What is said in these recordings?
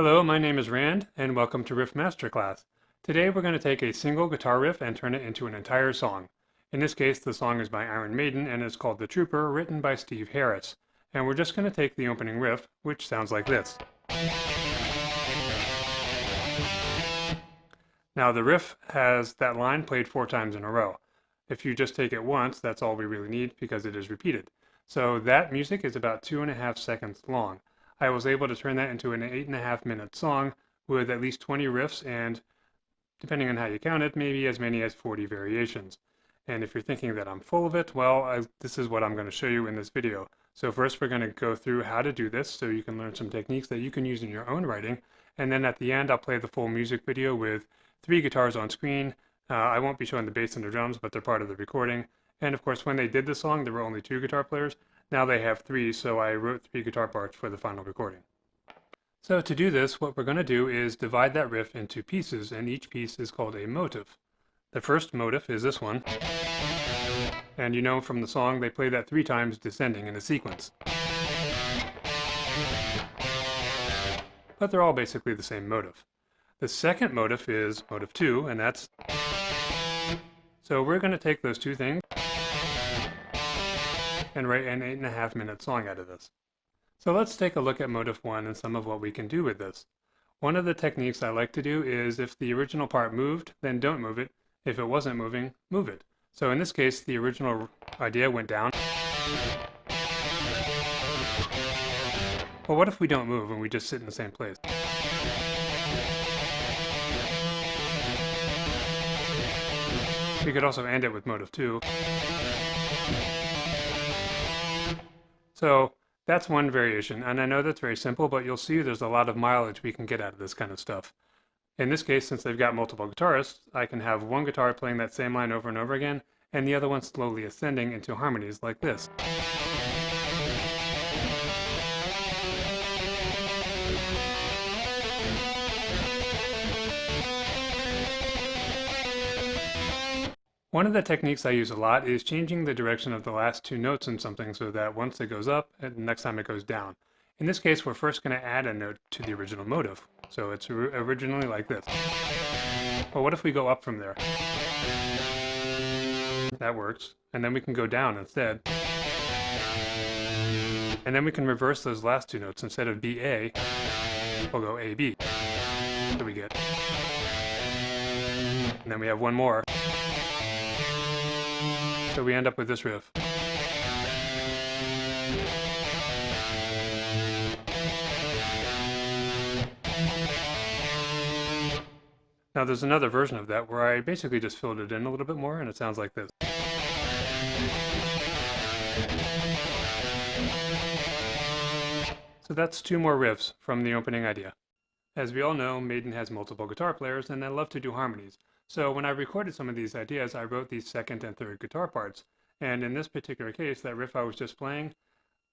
Hello, my name is Rand, and welcome to Riff Masterclass. Today we're going to take a single guitar riff and turn it into an entire song. In this case, the song is by Iron Maiden and is called The Trooper, written by Steve Harris. And we're just going to take the opening riff, which sounds like this. Now the riff has that line played 4 times in a row. If you just take it once, that's all we really need because it is repeated. So that music is about 2.5 seconds long. I was able to turn that into an 8.5 minute song with at least 20 riffs and, depending on how you count it, maybe as many as 40 variations. And if you're thinking that I'm full of it, well, this is what I'm going to show you in this video. So first we're going to go through how to do this so you can learn some techniques that you can use in your own writing. And then at the end I'll play the full music video with 3 guitars on screen. I won't be showing the bass and the drums, but they're part of the recording. And of course when they did the song there were only 2 guitar players. Now they have 3, so I wrote 3 guitar parts for the final recording. So to do this, what we're going to do is divide that riff into pieces, and each piece is called a motif. The first motif is this one, and you know from the song they play that 3 times descending in a sequence. But they're all basically the same motif. The second motif is motif 2, and that's... So we're going to take those 2 things and write an 8.5 minute song out of this. So let's take a look at motif 1 and some of what we can do with this. One of the techniques I like to do is if the original part moved, then don't move it. If it wasn't moving, move it. So in this case, the original idea went down. Well, what if we don't move and we just sit in the same place? We could also end it with motif 2. So that's one variation, and I know that's very simple, but you'll see there's a lot of mileage we can get out of this kind of stuff. In this case, since they've got multiple guitarists, I can have one guitar playing that same line over and over again, and the other one slowly ascending into harmonies like this. One of the techniques I use a lot is changing the direction of the last 2 notes in something so that once it goes up, and the next time it goes down. In this case, we're first going to add a note to the original motif. So it's originally like this. Well, what if we go up from there? That works. And then we can go down instead. And then we can reverse those last 2 notes. Instead of B-A, we'll go A-B. So we get... And then we have one more. So we end up with this riff. Now there's another version of that where I basically just filled it in a little bit more and it sounds like this. So that's 2 more riffs from the opening idea. As we all know, Maiden has multiple guitar players and they love to do harmonies. So when I recorded some of these ideas, I wrote these 2nd and 3rd guitar parts. And in this particular case, that riff I was just playing,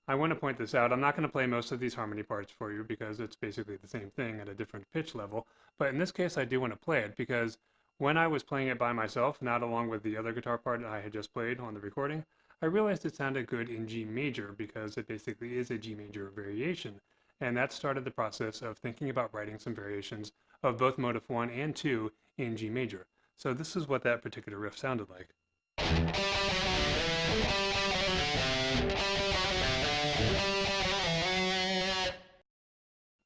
I want to point this out. I'm not going to play most of these harmony parts for you because it's basically the same thing at a different pitch level. But in this case, I do want to play it because when I was playing it by myself, not along with the other guitar part I had just played on the recording, I realized it sounded good in G major because it basically is a G major variation. And that started the process of thinking about writing some variations of both motif 1 and 2 in G major. So this is what that particular riff sounded like.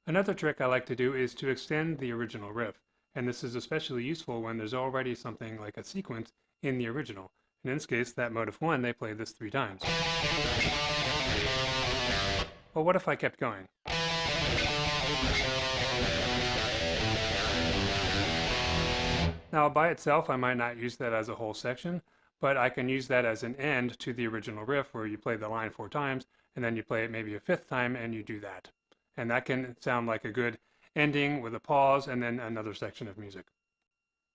Another trick I like to do is to extend the original riff, and this is especially useful when there's already something like a sequence in the original. And in this case, that motif 1, they play this 3 times. Well, what if I kept going? Now, by itself, I might not use that as a whole section, but I can use that as an end to the original riff where you play the line 4 times, and then you play it maybe a 5th time, and you do that. And that can sound like a good ending with a pause and then another section of music.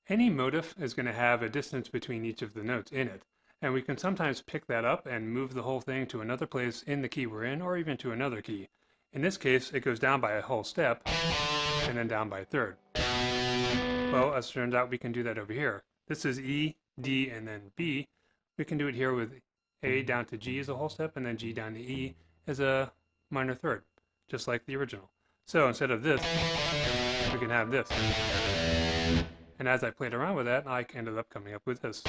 Any motif is going to have a distance between each of the notes in it, and we can sometimes pick that up and move the whole thing to another place in the key we're in, or even to another key. In this case, it goes down by a whole step, and then down by a 3rd. Well, as it turns out, we can do that over here. This is E, D, and then B. We can do it here with A down to G as a whole step, and then G down to E as a minor 3rd, just like the original. So instead of this, we can have this. And as I played around with that, I ended up coming up with this.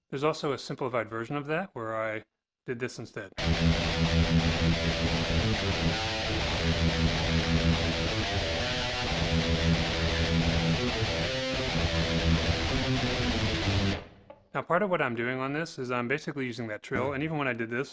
There's also a simplified version of that where I did this instead. Now part of what I'm doing on this is I'm basically using that trill, and even when I did this,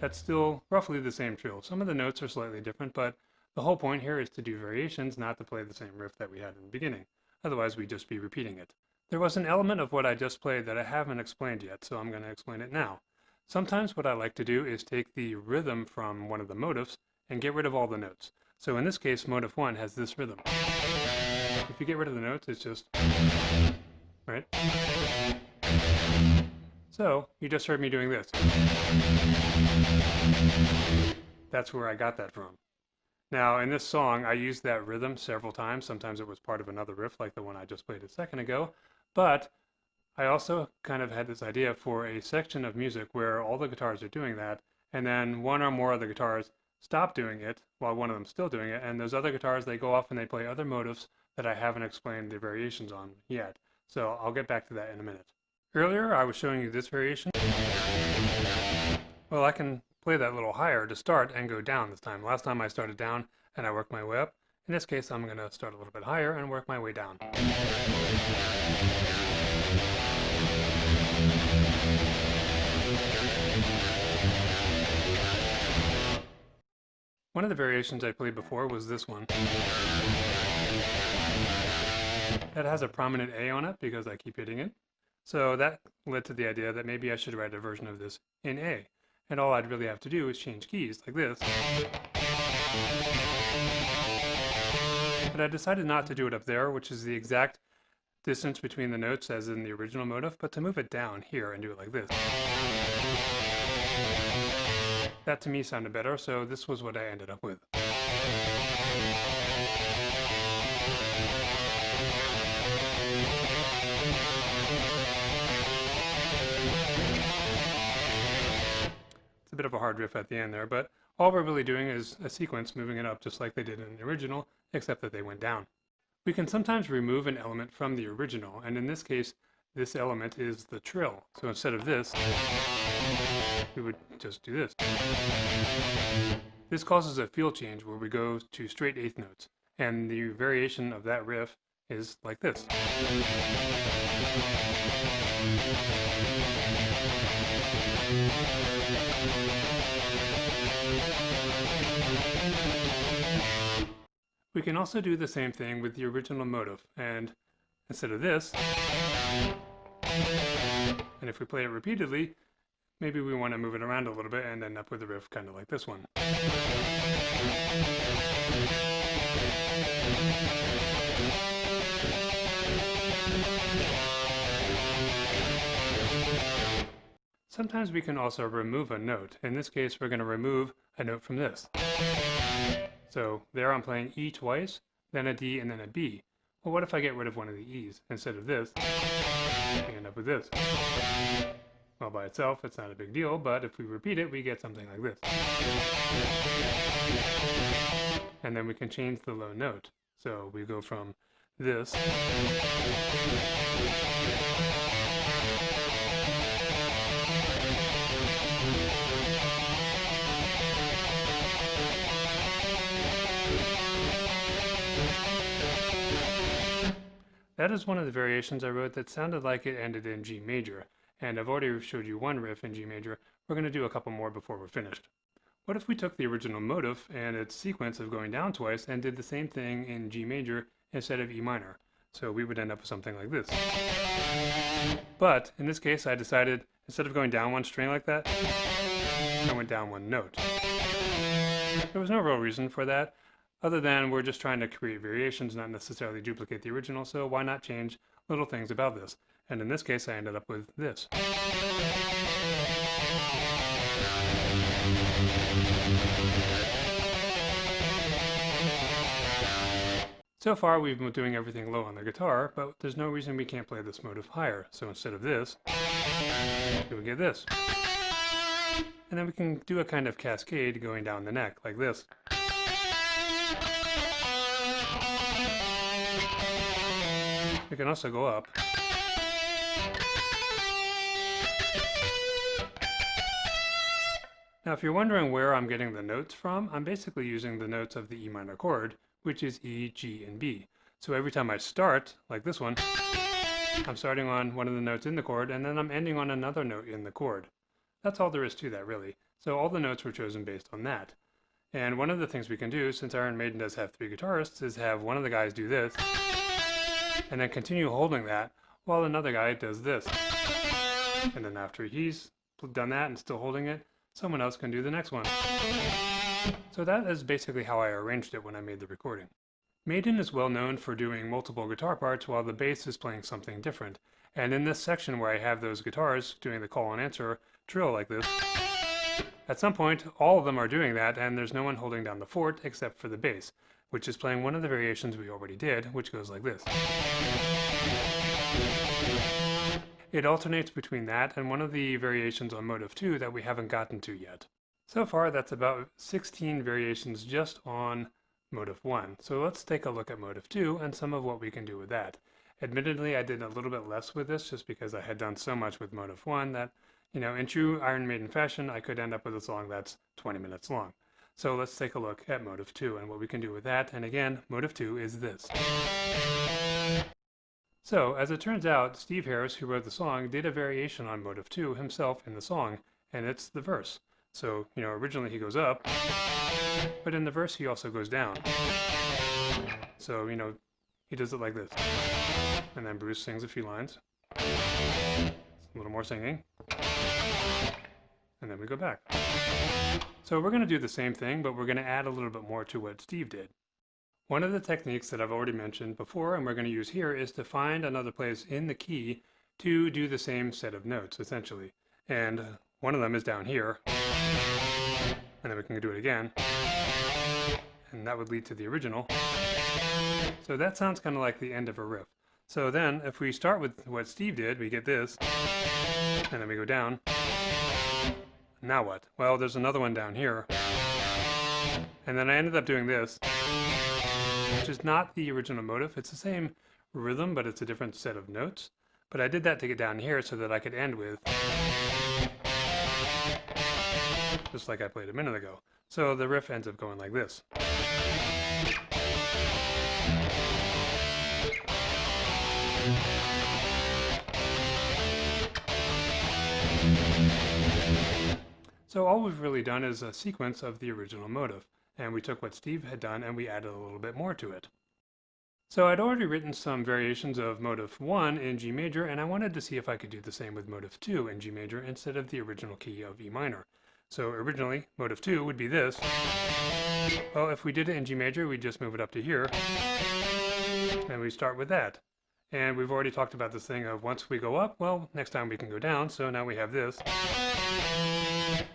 that's still roughly the same trill. Some of the notes are slightly different, but the whole point here is to do variations, not to play the same riff that we had in the beginning. Otherwise we'd just be repeating it. There was an element of what I just played that I haven't explained yet, so I'm going to explain it now. Sometimes what I like to do is take the rhythm from one of the motifs and get rid of all the notes. So in this case, Motif One has this rhythm. If you get rid of the notes, it's just, right? So you just heard me doing this. That's where I got that from. Now in this song, I used that rhythm several times. Sometimes it was part of another riff like the one I just played a second ago. But I also kind of had this idea for a section of music where all the guitars are doing that, and then one or more of the guitars stop doing it while one of them's still doing it, and those other guitars, they go off and they play other motifs that I haven't explained the variations on yet. So I'll get back to that in a minute. Earlier I was showing you this variation. Well, I can play that a little higher to start and go down this time. Last time I started down and I worked my way up. In this case, I'm going to start a little bit higher and work my way down. One of the variations I played before was this one. That has a prominent A on it because I keep hitting it. So that led to the idea that maybe I should write a version of this in A. And all I'd really have to do is change keys like this. But I decided not to do it up there, which is the exact distance between the notes as in the original motif, but to move it down here and do it like this. That to me sounded better, so this was what I ended up with. It's a bit of a hard riff at the end there, but all we're really doing is a sequence moving it up just like they did in the original, except that they went down. We can sometimes remove an element from the original, and in this case, this element is the trill. So instead of this, we would just do this. This causes a feel change where we go to straight eighth notes, and the variation of that riff is like this. We can also do the same thing with the original motif, and instead of this, and if we play it repeatedly, maybe we want to move it around a little bit and end up with a riff kind of like this one. Sometimes we can also remove a note. In this case, we're going to remove a note from this. So there I'm playing E twice, then a D, and then a B. Well, what if I get rid of one of the E's? Instead of this, we end up with this. Well, by itself, it's not a big deal, but if we repeat it, we get something like this. And then we can change the low note. So we go from this That is one of the variations I wrote that sounded like it ended in G major, and I've already showed you one riff in G major. We're going to do a couple more before we're finished. What if we took the original motif and its sequence of going down twice and did the same thing in G major instead of E minor? So we would end up with something like this. But in this case, I decided instead of going down one string like that, I went down one note. There was no real reason for that, other than we're just trying to create variations, not necessarily duplicate the original, so why not change little things about this? And in this case, I ended up with this. So far we've been doing everything low on the guitar, but there's no reason we can't play this motive higher. So instead of this, we would get this. And then we can do a kind of cascade going down the neck, like this. We can also go up. Now if you're wondering where I'm getting the notes from, I'm basically using the notes of the E minor chord, which is E, G, and B. So every time I start, like this one, I'm starting on one of the notes in the chord, and then I'm ending on another note in the chord. That's all there is to that, really. So all the notes were chosen based on that. And one of the things we can do, since Iron Maiden does have 3 guitarists, is have one of the guys do this, and then continue holding that while another guy does this. And then after he's done that and still holding it, someone else can do the next one. So that is basically how I arranged it when I made the recording. Maiden is well known for doing multiple guitar parts while the bass is playing something different. And in this section where I have those guitars doing the call and answer trill like this, at some point all of them are doing that and there's no one holding down the fourth except for the bass, which is playing one of the variations we already did, which goes like this. It alternates between that and one of the variations on Motif 2 that we haven't gotten to yet. So far that's about 16 variations just on Motif 1. So let's take a look at Motif 2 and some of what we can do with that. Admittedly, I did a little bit less with this just because I had done so much with Motif 1 that, in true Iron Maiden fashion, I could end up with a song that's 20 minutes long. So let's take a look at Motif 2 and what we can do with that. And again, Motif 2 is this. So, as it turns out, Steve Harris, who wrote the song, did a variation on Motif 2 himself in the song, and it's the verse. So, originally he goes up, but in the verse he also goes down. So, he does it like this. And then Bruce sings a few lines. A little more singing. And then we go back. So we're going to do the same thing, but we're going to add a little bit more to what Steve did. One of the techniques that I've already mentioned before and we're going to use here is to find another place in the key to do the same set of notes, essentially. And one of them is down here. And then we can do it again. And that would lead to the original. So that sounds kind of like the end of a riff. So then, if we start with what Steve did, we get this. And then we go down. Now what? Well, there's another one down here. And then I ended up doing this, which is not the original motif. It's the same rhythm, but it's a different set of notes. But I did that to get down here so that I could end with, just like I played a minute ago. So the riff ends up going like this. So all we've really done is a sequence of the original motif, and we took what Steve had done and we added a little bit more to it. So I'd already written some variations of Motif 1 in G major, and I wanted to see if I could do the same with Motif 2 in G major instead of the original key of E minor. So originally, Motif 2 would be this. Well, if we did it in G major, we'd just move it up to here, and we start with that. And we've already talked about this thing of once we go up, well, next time we can go down, so now we have this.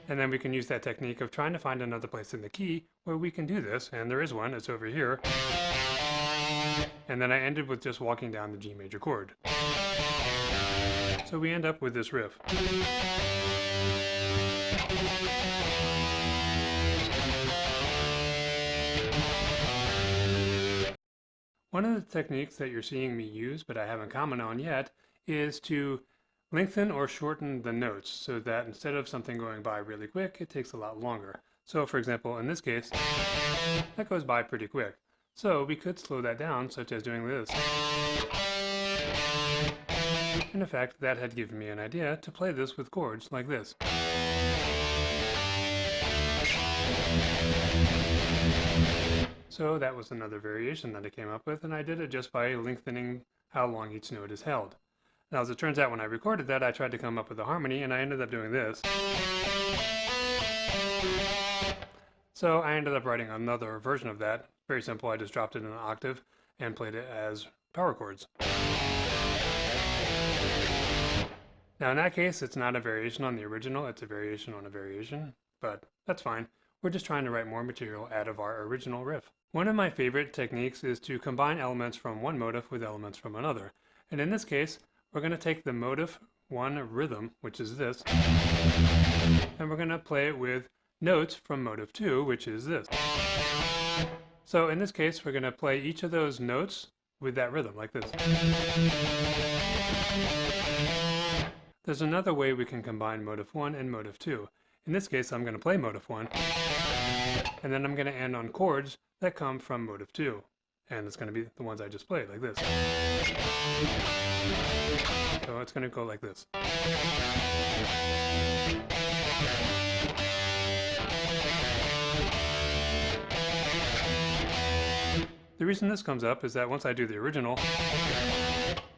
And then we can use that technique of trying to find another place in the key where we can do this, and there is one, it's over here. And then I ended with just walking down the G major chord. So we end up with this riff. One of the techniques that you're seeing me use, but I haven't commented on yet, is to lengthen or shorten the notes so that instead of something going by really quick, it takes a lot longer. So for example, in this case, that goes by pretty quick. So we could slow that down, such as doing this. In effect, that had given me an idea to play this with chords like this. So that was another variation that I came up with, and I did it just by lengthening how long each note is held. Now, as it turns out, when I recorded that, I tried to come up with a harmony, and I ended up doing this. So I ended up writing another version of that. Very simple, I just dropped it in an octave and played it as power chords. Now in that case, it's not a variation on the original, it's a variation on a variation, but that's fine. We're just trying to write more material out of our original riff. One of my favorite techniques is to combine elements from one motif with elements from another. And in this case, we're going to take the Motif One rhythm, which is this, and we're going to play it with notes from Motif Two, which is this. So in this case, we're going to play each of those notes with that rhythm, like this. There's another way we can combine Motif 1 and Motif 2. In this case, I'm going to play Motif 1, and then I'm going to end on chords that come from Motif 2. And it's going to be the ones I just played, like this. So it's going to go like this. The reason this comes up is that once I do the original,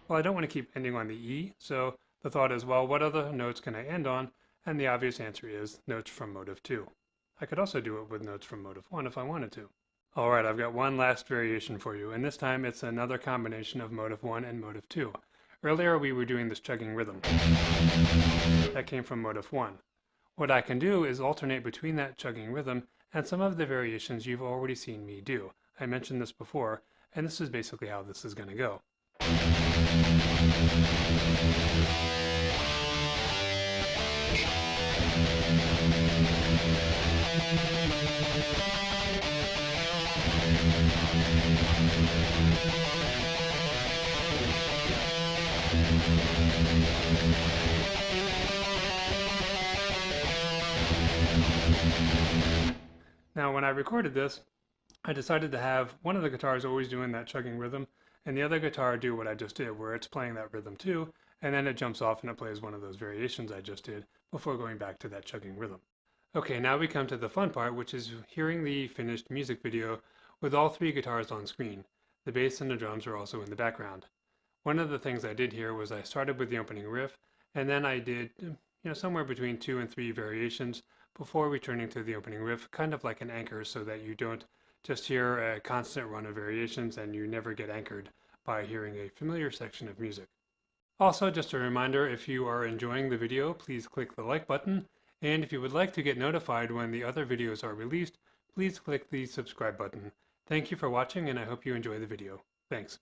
well, I don't want to keep ending on the E, so the thought is, well, what other notes can I end on? And the obvious answer is notes from Motif 2. I could also do it with notes from Motif 1 if I wanted to. Alright, I've got one last variation for you, and this time it's another combination of Motif 1 and Motif 2. Earlier we were doing this chugging rhythm. That came from Motif 1. What I can do is alternate between that chugging rhythm and some of the variations you've already seen me do. I mentioned this before, and this is basically how this is going to go. Now, when I recorded this, I decided to have one of the guitars always doing that chugging rhythm, and the other guitar do what I just did, where it's playing that rhythm too, and then it jumps off and it plays one of those variations I just did before going back to that chugging rhythm. Okay, now we come to the fun part, which is hearing the finished music video with all three guitars on screen. The bass and the drums are also in the background. One of the things I did here was I started with the opening riff, and then I did somewhere between 2 and 3 variations before returning to the opening riff, kind of like an anchor, so that you don't just hear a constant run of variations and you never get anchored by hearing a familiar section of music. Also, just a reminder, if you are enjoying the video, please click the like button, and if you would like to get notified when the other videos are released, please click the subscribe button. Thank you for watching, and I hope you enjoy the video. Thanks.